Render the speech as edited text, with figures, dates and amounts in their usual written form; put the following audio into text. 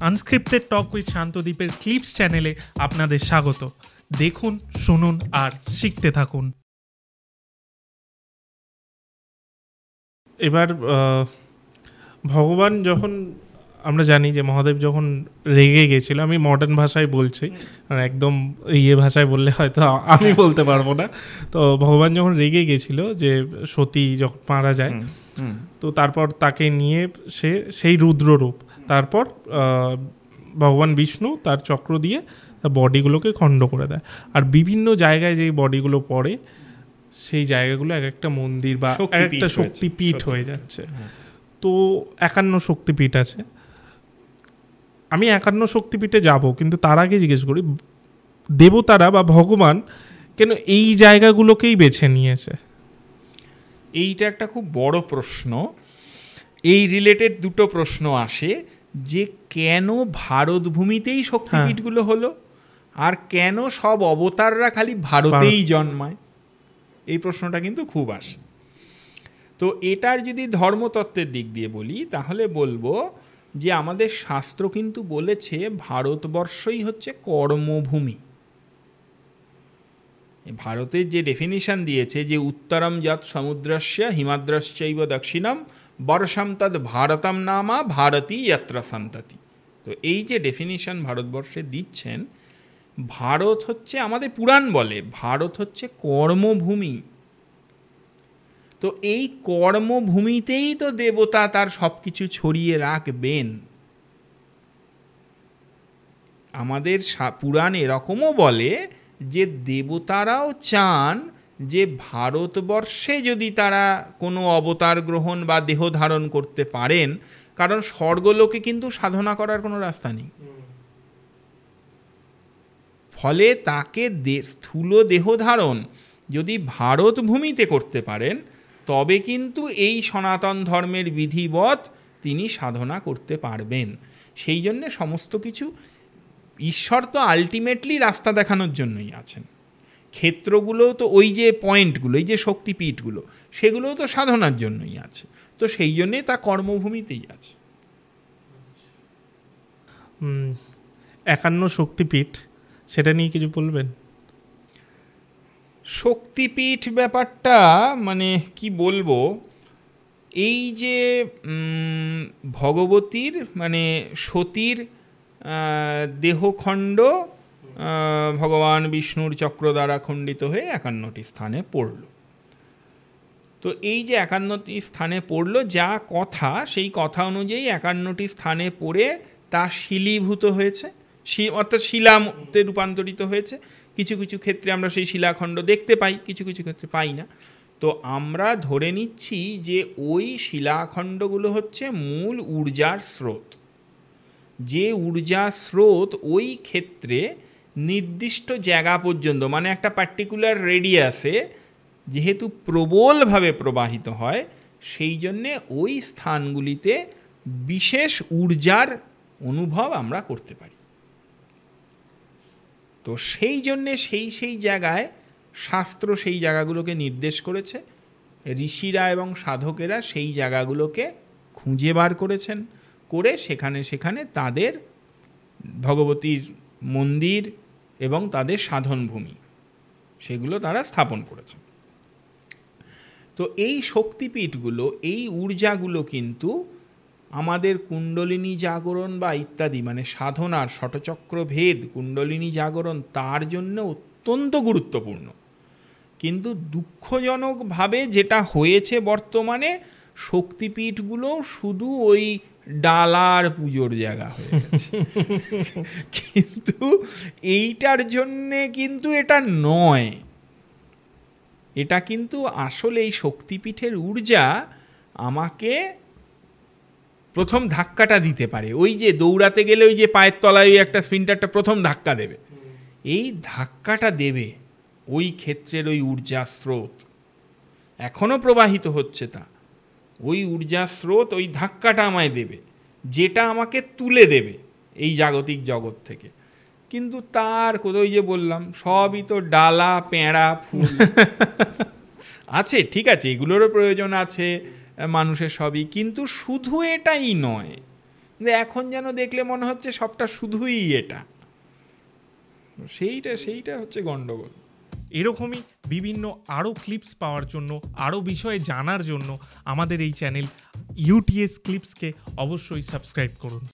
Unscripted talk with শান্তদ্বীপের clips চ্যানেলে আপনাদের স্বাগত। দেখুন, শুনুন আর শিখতে থাকুন। এবার ভগবান যখন, আমরা জানি যে মহাদেব যখন রেগে গেছিল, আমি মডার্ন ভাষায় বলছি, একদম ভাষায় বললে হয়তো আমি বলতে পারবো না। তো ভগবান যখন রেগে গেছিল যে সতী যখন মারা যায়, তো তারপর তাকে নিয়ে সেই রুদ্ররূপ, তারপর ভগবান বিষ্ণু তার চক্র দিয়ে তার বডিগুলোকে খণ্ড করে দেয়। আর বিভিন্ন জায়গায় যেই বডিগুলো পড়ে, সেই জায়গাগুলো এক একটা মন্দির বা এক একটা শক্তিপীঠ হয়ে যাচ্ছে। তো 51 শক্তিপীঠ আছে। আমি 51 শক্তিপীঠে যাব, কিন্তু তার আগে জিজ্ঞেস করি, দেবতারা বা ভগবান কেন এই জায়গাগুলোকেই বেছে নিয়েছে? এইটা একটা খুব বড় প্রশ্ন। এই রিলেটেড দুটো প্রশ্ন আসে, যে কেন ভারত ভূমিতেই শক্তিপীঠগুলো হলো, আর কেন সব অবতাররা খালি ভারতেই জন্মায়। এই প্রশ্নটা কিন্তু খুব আসে। তো এটার যদি ধর্মতত্ত্বের দিক দিয়ে বলি, তাহলে বলবো যে আমাদের শাস্ত্র কিন্তু বলেছে ভারতবর্ষই হচ্ছে কর্মভূমি। ভারতের যে ডেফিনিশন দিয়েছে, যে উত্তরম যৎ সমুদ্রস্য হিমাদ্রশ্চৈব দক্ষিণম বর্ষম তদ ভারতম নামা ভারতী যত্র সন্ততি। তো এই যে ডেফিনিশন ভারতবর্ষে দিচ্ছেন, ভারত হচ্ছে, আমাদের পুরাণ বলে ভারত হচ্ছে কর্মভূমি। তো এই কর্মভূমিতেই তো দেবতা তার সব কিছু ছড়িয়ে রাখবেন। আমাদের পুরাণ এরকমও বলে যে দেবতারাও চান যে ভারতবর্ষে যদি তারা কোনো অবতার গ্রহণ বা দেহ ধারণ করতে পারেন, কারণ স্বর্গলোকে কিন্তু সাধনা করার কোনো রাস্তা নেই। ফলে তাকে স্থূল দেহ ধারণ যদি ভারত ভূমিতে করতে পারেন, তবে কিন্তু এই সনাতন ধর্মের বিধিবৎ তিনি সাধনা করতে পারবেন। সেই জন্যে সমস্ত কিছু, ঈশ্বর তো আলটিমেটলি রাস্তা দেখানোর জন্যই আছেন। ক্ষেত্রগুলোও তো ওই যে পয়েন্টগুলো, এই যে শক্তিপীঠগুলো, সেগুলোও তো সাধনার জন্যই আছে। তো সেই জন্যে তা কর্মভূমিতেই আছে। 51 শক্তিপীঠ, সেটা নিয়ে কিছু বলবেন? শক্তিপীঠ ব্যাপারটা মানে কি বলবো, এই যে ভগবতীর মানে সতীর দেহখণ্ড ভগবান বিষ্ণুর চক্র দ্বারা খণ্ডিত হয়ে 51টি স্থানে পড়ল। তো এই যে 51টি স্থানে পড়ল, যা কথা সেই কথা অনুযায়ী 51টি স্থানে পড়ে তা শিলীভূত হয়েছে, অর্থাৎ শিলাতে রূপান্তরিত হয়েছে। কিছু কিছু ক্ষেত্রে আমরা সেই শিলাখণ্ড দেখতে পাই, কিছু কিছু ক্ষেত্রে পাই না। তো আমরা ধরে নিচ্ছি যে ওই শিলাখণ্ডগুলো হচ্ছে মূল ঊর্জার স্রোত। যে ঊর্জা স্রোত ওই ক্ষেত্রে নির্দিষ্ট জায়গা পর্যন্ত, মানে একটা পার্টিকুলার রেডিয়াসে যেহেতু প্রবলভাবে প্রবাহিত হয়, সেই জন্যে ওই স্থানগুলিতে বিশেষ ঊর্জার অনুভব আমরা করতে পারি। তো সেই জন্যে সেই জায়গায় শাস্ত্র সেই জায়গাগুলোকে নির্দেশ করেছে। ঋষিরা এবং সাধকেরা সেই জায়গাগুলোকে খুঁজে বার করেছেন, করে সেখানে সেখানে তাদের ভগবতীর মন্দির এবং তাদের সাধনভূমি সেগুলো তারা স্থাপন করেছেন। তো এই শক্তিপীঠগুলো, এই ঊর্জাগুলো কিন্তু আমাদের কুণ্ডলিনী জাগরণ বা ইত্যাদি, মানে সাধনার ষটচক্র ভেদ, কুণ্ডলিনী জাগরণ, তার জন্য অত্যন্ত গুরুত্বপূর্ণ। কিন্তু দুঃখজনকভাবে যেটা হয়েছে বর্তমানে, শক্তিপীঠগুলো শুধু ওই ডালার পুজোর জায়গা হয়ে গেছে। কিন্তু এইটার জন্যে কিন্তু এটা নয়। এটা কিন্তু আসলে এই শক্তিপীঠের ঊর্জা আমাকে প্রথম ধাক্কাটা দিতে পারে। ওই যে দৌড়াতে গেলে ওই যে পায়ের তলায় ওই একটা স্প্রিন্টারটা প্রথম ধাক্কা দেবে, এই ধাক্কাটা দেবে ওই ক্ষেত্রের ওই ঊর্জা স্রোত। এখনও প্রবাহিত হচ্ছে তা, ওই ঊর্জা স্রোত ওই ধাক্কাটা আমায় দেবে, যেটা আমাকে তুলে দেবে এই জাগতিক জগৎ থেকে। কিন্তু তার কোথাও, ওই যে বললাম, সবই তো ডালা পেঁড়া ফুল আছে, ঠিক আছে, এগুলোরও প্রয়োজন আছে মানুষের সবই, কিন্তু শুধু এটাই নয়। কিন্তু এখন যেন দেখলে মনে হচ্ছে সবটা শুধুই এটা, সেইটা হচ্ছে গন্ডগোল। এরকমই বিভিন্ন আরও ক্লিপস পাওয়ার জন্য, আরও বিষয়ে জানার জন্য আমাদের এই চ্যানেল ইউটিএস ক্লিপসকে অবশ্যই সাবস্ক্রাইব করুন।